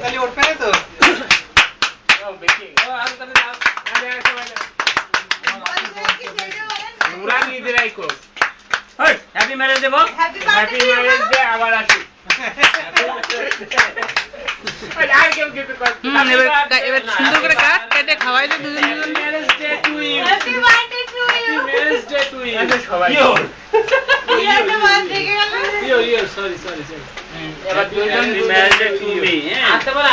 তাহলে ওর পেরে তো ও বেশি ও আর তাহলে না আরে সবাই পুরা নিজে রাখো হই হ্যাপি ম্যারেজ দেবো হ্যাপি ম্যারেজ ডে আবার আসি আর কেউ কিছু কর এবার সুন্দর করে কাট কেটে খাওয়াই দে দুজন দুজন marriage day to you happy birthday to you marriage day to you সবাই ইউ সরি এবার দুজন ম্যারেজ ডে টু মি আতে বলা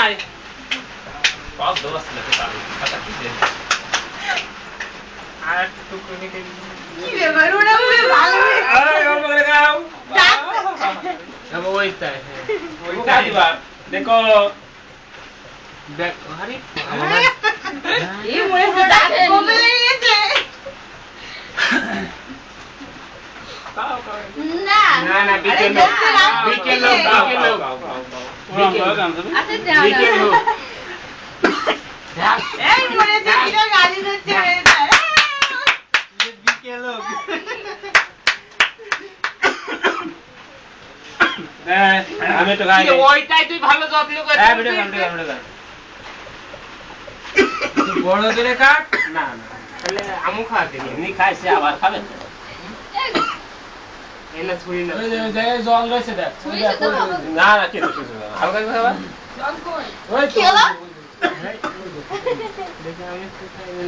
পাঁচ দশ লেখা পাবে কথা কি দে আর একটু করে কি ব্যাপার ওরা ভালো আরে গল্প করে খাও अब वहीता है वहीता दिवा देखो देख हरी ये मोरे से दांत घूमे लेंगे ना ना बीके लोग बीके लोग ए मोरे से किरा गाली देते हैं बीके लोग আমি তো গাই ওইটাই তুই ভালো যত্ন করে হ্যাঁ ভিডিও কর বড় করে কাট না তাহলে আমু খাওয়াতে নি খাইছে আবার খাবে এলা ছুরি না ওই যে জল রয়েছে দেখ না না কিছু হালকা করে খাবা জল কই ওই তো দেখে আমি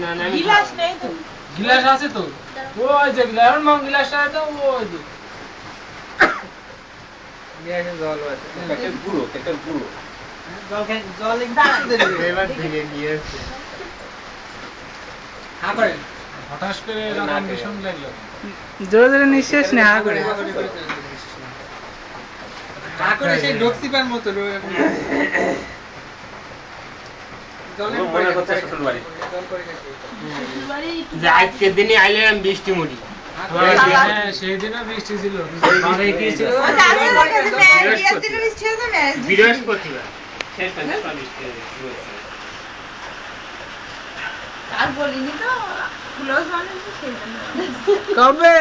না না गिलास नहीं तो गिलास আছে তো ওই যে गिलास মং गिलास আছে তো ওই যে নিয়ে জল আছে কেটে গুঁড়ো জল একটু দে এবার ভেঙে নিয়েছে হ্যাঁ করে হঠাৎ করে এরকম ভীষণ লাগলো জোরে জোরে নিঃশ্বাস নে হা করে করে সেই ডক্সিপার মতো এরকম জলের মনে করতে ছোট বাড়ি জল করে যে আজকে দিনে আইলাম বৃষ্টি মুড়ি হ্যাঁ সেই দিনও বৃষ্টি ছিল মানে কি ছিল বৃহস্পতিবার শেষ বৃষ্টি আর বলিনি তো ক্লোজ মানে কবে